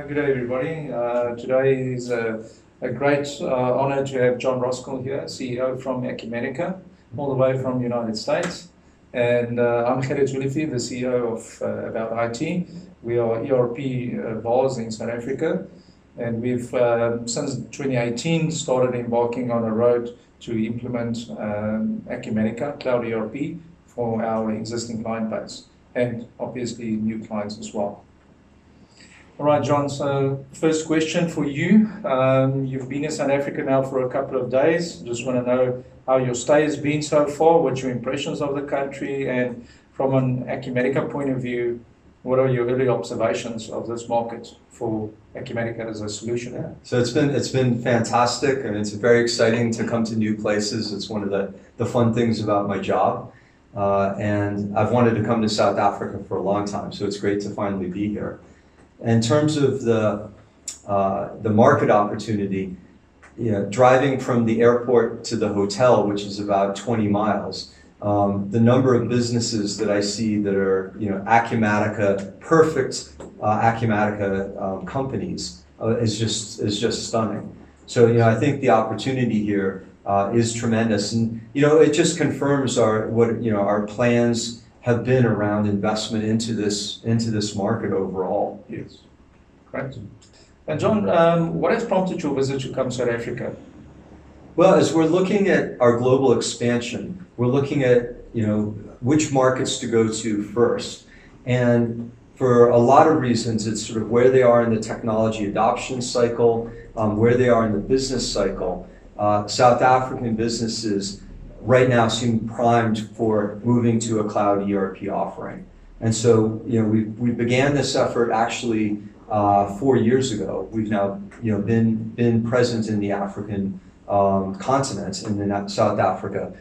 Good day, everybody. Today is a great honor to have John Roskell here, CEO from Acumatica, all the way from the United States. And I'm Gerrit, the CEO of About IT. We are ERP VARs in South Africa, and we've since 2018 started embarking on a road to implement Acumatica Cloud ERP for our existing client base, and obviously new clients as well. All right, John, so first question for you. You've been in South Africa now for a couple of days. Just want to know how your stay has been so far, what's your impressions of the country, and from an Acumatica point of view, what are your early observations of this market for Acumatica as a solution? Yeah. So it's been fantastic, and it's very exciting to come to new places. It's one of the fun things about my job. And I've wanted to come to South Africa for a long time, so it's great to finally be here. In terms of the market opportunity, driving from the airport to the hotel, which is about 20 miles, the number of businesses that I see that are Acumatica, perfect Acumatica companies is just stunning. So I think the opportunity here is tremendous, and it just confirms our plans have been around investment into this market overall. Yes, great. And John, what has prompted your visit to come to South Africa? Well, as we're looking at our global expansion, we're looking at which markets to go to first, and for a lot of reasons, it's sort of where they are in the technology adoption cycle, where they are in the business cycle. South African businesses right now seem primed for moving to a cloud ERP offering. And so, we began this effort actually 4 years ago. We've now, been present in the African continent, in South Africa.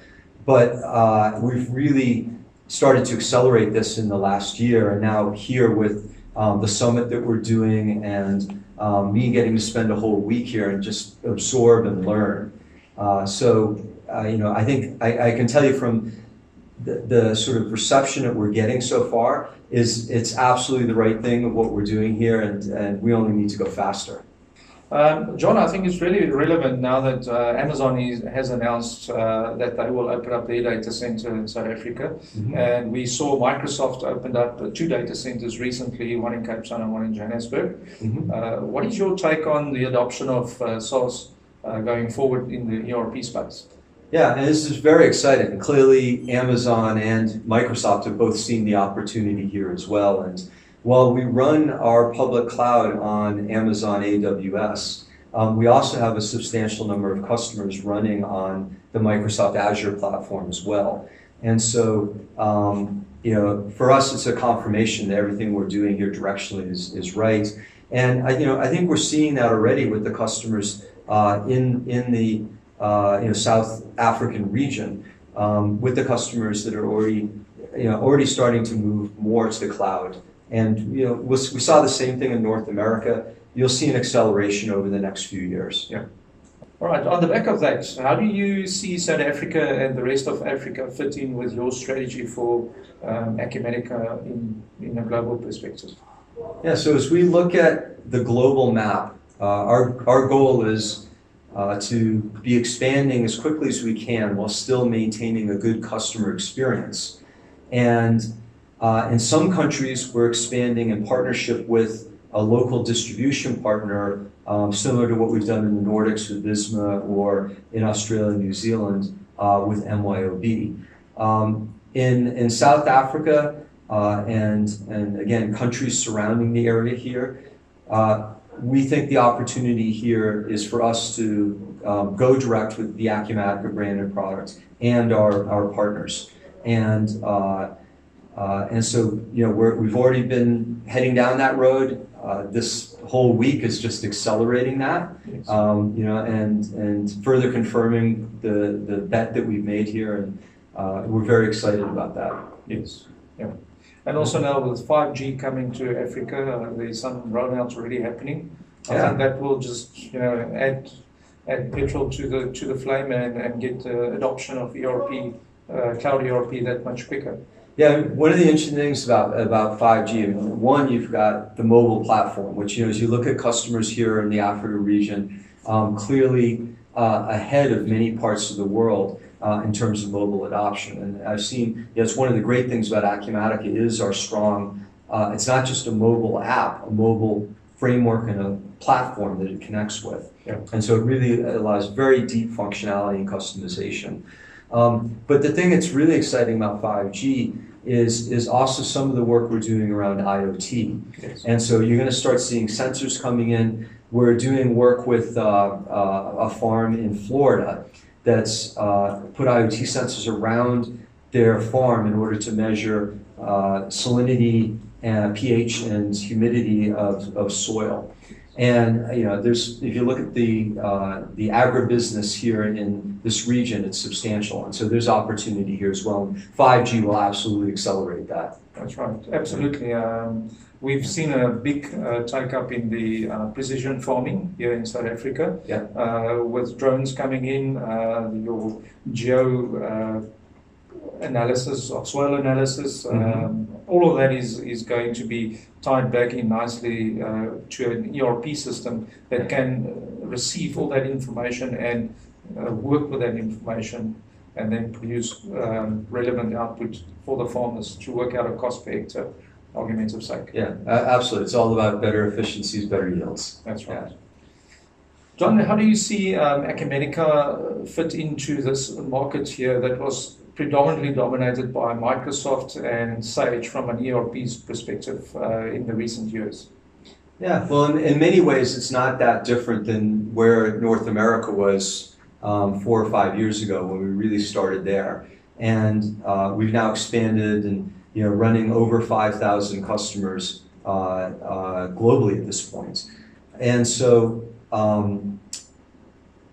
But we've really started to accelerate this in the last year, and now here with the summit that we're doing, and me getting to spend a whole week here and just absorb and learn. I think I can tell you from the sort of reception that we're getting so far is it's absolutely the right thing of what we're doing here, and we only need to go faster. John, I think it's really relevant now that Amazon has announced that they will open up their data center in South Africa. Mm-hmm. And we saw Microsoft opened up 2 data centers recently, one in Cape Town and one in Johannesburg. Mm-hmm. What is your take on the adoption of SaaS going forward in the ERP space? Yeah, and this is very exciting. Clearly, Amazon and Microsoft have both seen the opportunity here as well. And while we run our public cloud on Amazon AWS, we also have a substantial number of customers running on the Microsoft Azure platform as well. And so, for us, it's a confirmation that everything we're doing here directionally is right. And I think we're seeing that already with the customers in the South African region, with the customers that are already starting to move more to the cloud. And we saw the same thing in North America. You'll see an acceleration over the next few years. Yeah. All right. On the back of that, how do you see South Africa and the rest of Africa fit in with your strategy for Acumatica in a global perspective? Yeah. So as we look at the global map, our goal is to be expanding as quickly as we can while still maintaining a good customer experience. And in some countries, we're expanding in partnership with a local distribution partner, similar to what we've done in the Nordics with Visma, or in Australia and New Zealand with MYOB. In South Africa and again, countries surrounding the area here, we think the opportunity here is for us to go direct with the Acumatica branded products and our partners. And so we've already been heading down that road. This whole week is just accelerating that. Yes. And further confirming the bet that we've made here, and we're very excited about that. Yes. Yeah. And also now with 5G coming to Africa, there's some rollouts already happening. I think that will just add petrol to the flame and get the adoption of ERP, cloud ERP that much quicker. Yeah, one of the interesting things about 5G, one, you've got the mobile platform, which, as you look at customers here in the Africa region, clearly ahead of many parts of the world in terms of mobile adoption. And I've seen, it's one of the great things about Acumatica is our strong, it's not just a mobile app, a mobile framework and a platform that it connects with. Yeah. And so it really allows very deep functionality and customization. But the thing that's really exciting about 5G is also some of the work we're doing around IoT. Yes. And so you're going to start seeing sensors coming in. We're doing work with a farm in Florida that's put IoT sensors around their farm in order to measure salinity and pH and humidity of soil. And if you look at the agribusiness here in this region, it's substantial, and so there's opportunity here as well. 5G will absolutely accelerate that. That's right, absolutely. We've seen a big take-up in the precision farming here in South Africa. Yeah. With drones coming in, your geo analysis of soil analysis, all of that is going to be tied back in nicely to an ERP system that can receive all that information and work with that information and then produce relevant output for the farmers to work out a cost per hectare, argument's sake. Yeah, absolutely. It's all about better efficiencies, better yields. That's right. Yeah. John, how do you see Acumatica fit into this market here that was predominantly dominated by Microsoft and Sage from an ERP's perspective in the recent years? Yeah, well, in many ways, it's not that different than where North America was 4 or 5 years ago when we really started there. And we've now expanded and running over 5,000 customers globally at this point. And so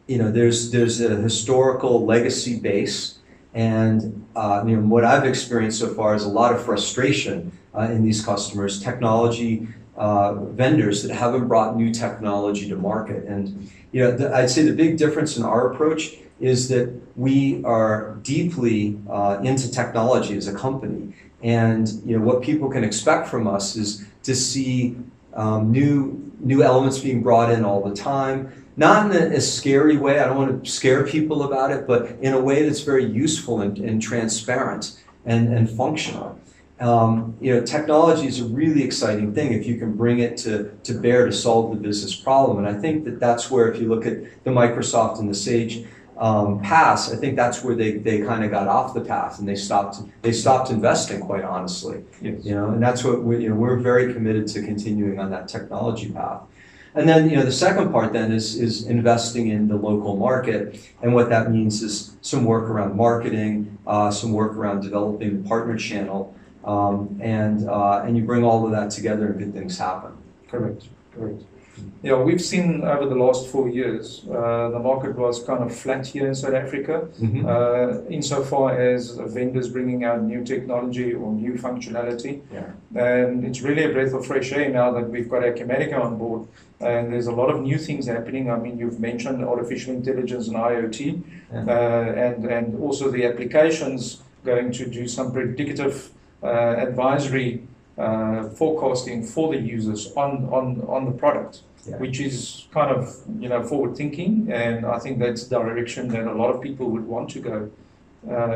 there's a historical legacy base. And what I've experienced so far is a lot of frustration in these customers, technology vendors that haven't brought new technology to market. And I'd say the big difference in our approach is that we are deeply into technology as a company. And what people can expect from us is to see new elements being brought in all the time. Not in a scary way, I don't want to scare people about it, but in a way that's very useful and transparent and functional. Technology is a really exciting thing if you can bring it to bear to solve the business problem. And I think that's where, if you look at the Microsoft and the Sage paths, I think that's where they kind of got off the path and they stopped investing, quite honestly. Yes. And that's what we're very committed to continuing on that technology path. And then, the second part then is investing in the local market. And what that means is some work around marketing, some work around developing the partner channel, and you bring all of that together and good things happen. Correct. Yeah, we've seen over the last 4 years, the market was kind of flat here in South Africa, insofar as vendors bringing out new technology or new functionality. Yeah. And it's really a breath of fresh air now that we've got Acumatica on board. And there's a lot of new things happening. I mean, you've mentioned artificial intelligence and IoT, and also the applications going to do some predictive advisory forecasting for the users on the product, which is kind of forward thinking, and I think that's the direction that a lot of people would want to go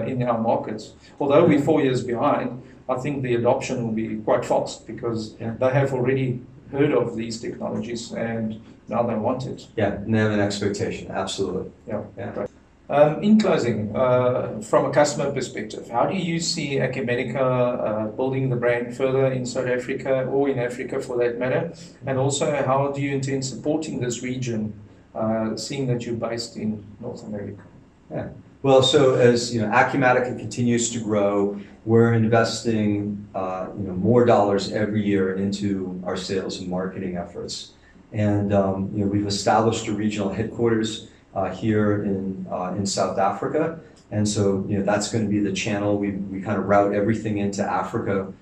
in our markets. Although we're 4 years behind, I think the adoption will be quite fast because they have already heard of these technologies and now they want it. Yeah, and they have an expectation, absolutely. Yeah. Right. In closing, from a customer perspective, how do you see Acumatica building the brand further in South Africa or in Africa for that matter? And also, how do you intend supporting this region, seeing that you're based in North America? Yeah. Well, so as Acumatica continues to grow, we're investing more dollars every year into our sales and marketing efforts. And we've established a regional headquarters here in South Africa, and so that's going to be the channel we kind of route everything into Africa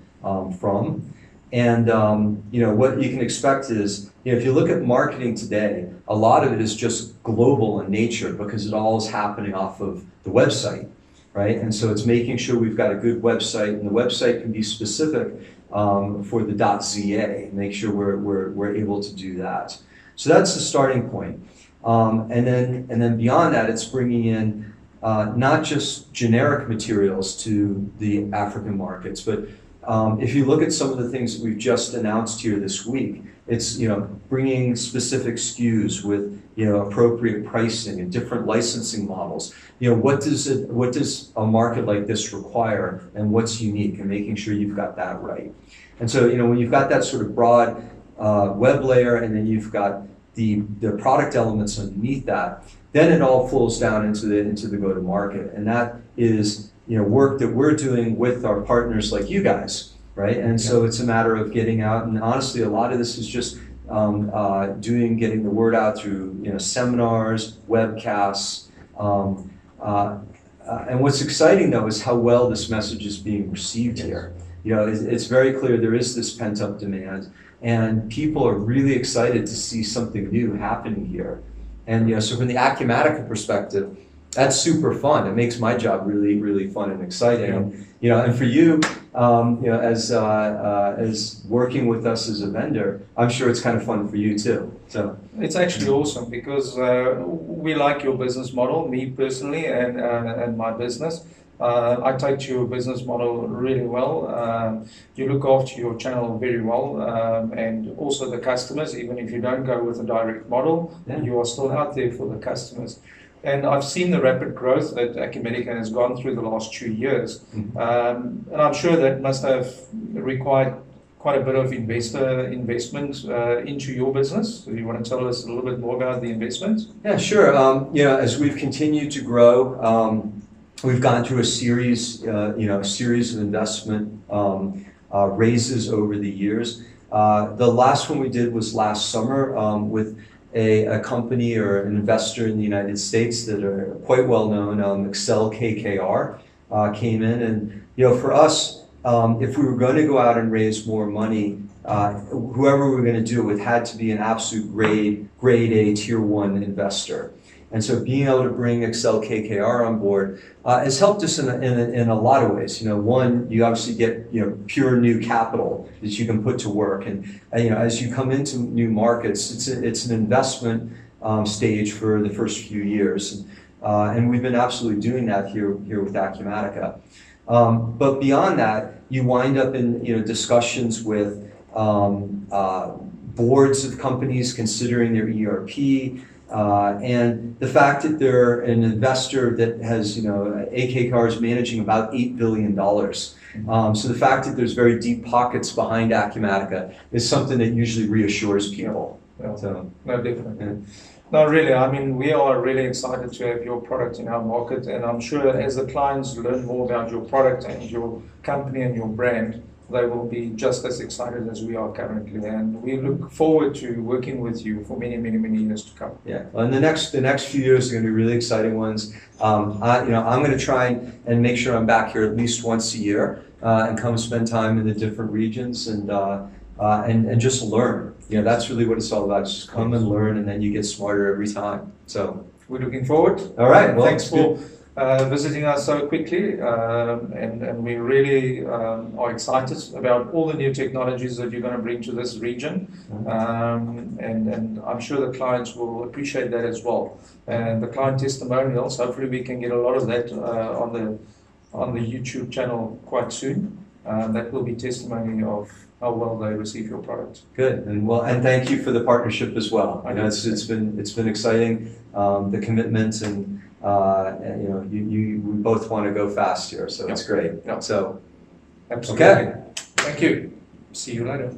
from. And what you can expect is if you look at marketing today, a lot of it is just global in nature because it all is happening off of the website. right? And so it's making sure we've got a good website, and the website can be specific for the .za. Make sure we're able to do that. So that's the starting point. And then beyond that, it's bringing in not just generic materials to the African markets, but if you look at some of the things that we've just announced here this week, it's bringing specific SKUs with appropriate pricing and different licensing models. What does a market like this require, and what's unique, and making sure you've got that right. And so when you've got that sort of broad web layer, and then you've got the product elements underneath that, then it all flows down into the go-to-market, and that is work that we're doing with our partners like you guys, right? And so it's a matter of getting out, and honestly, a lot of this is just getting the word out through seminars, webcasts, and what's exciting though is how well this message is being received here. It's very clear there is this pent-up demand, and people are really excited to see something new happening here. And so from the Acumatica perspective, that's super fun. It makes my job really, really fun and exciting. And for you, as working with us as a vendor, I'm sure it's kind of fun for you too. So it's actually awesome because we like your business model, me personally, and my business. I take to your business model really well. You look after your channel very well, and also the customers. Even if you don't go with a direct model, you are still out there for the customers. And I've seen the rapid growth that Acumatica has gone through the last 2 years. And I'm sure that must have required quite a bit of investment into your business. So you want to tell us a little bit more about the investment? Yeah, sure. As we've continued to grow, we've gone through a series of investment raises over the years. The last one we did was last summer with a company or an investor in the United States that are quite well known, Excel KKR, came in. And for us, if we were going to go out and raise more money, whoever we were going to do it with had to be an absolute grade A tier 1 investor. And so being able to bring Excel KKR on board has helped us in a lot of ways. One, you obviously get pure new capital that you can put to work, and as you come into new markets, it's an investment stage for the first few years, and we've been absolutely doing that here with Acumatica. But beyond that, you wind up in discussions with boards of companies considering their ERP. And the fact that they're an investor that has, AKKR is managing about $8 billion. So the fact that there's very deep pockets behind Acumatica is something that usually reassures people. Yeah. So, no, definitely. No, really, I mean, we are really excited to have your product in our market, and I'm sure as the clients learn more about your product and your company and your brand, they will be just as excited as we are currently, and we look forward to working with you for many, many, many years to come. Yeah, well, and the next few years are going to be really exciting ones. I'm going to try and make sure I'm back here at least once a year and come spend time in the different regions and just learn. That's really what it's all about. Just come and learn, and then you get smarter every time. So we're looking forward. All right. Well, thanks for visiting us so quickly, and we really are excited about all the new technologies that you're going to bring to this region, and I'm sure the clients will appreciate that as well. And the client testimonials, hopefully we can get a lot of that on the YouTube channel quite soon. That will be testimony of how well they receive your product. Good, and thank you for the partnership as well. It's been exciting, the commitment, and we both want to go fast here, so it's great. Yeah. So, absolutely. Okay. Thank you. See you later.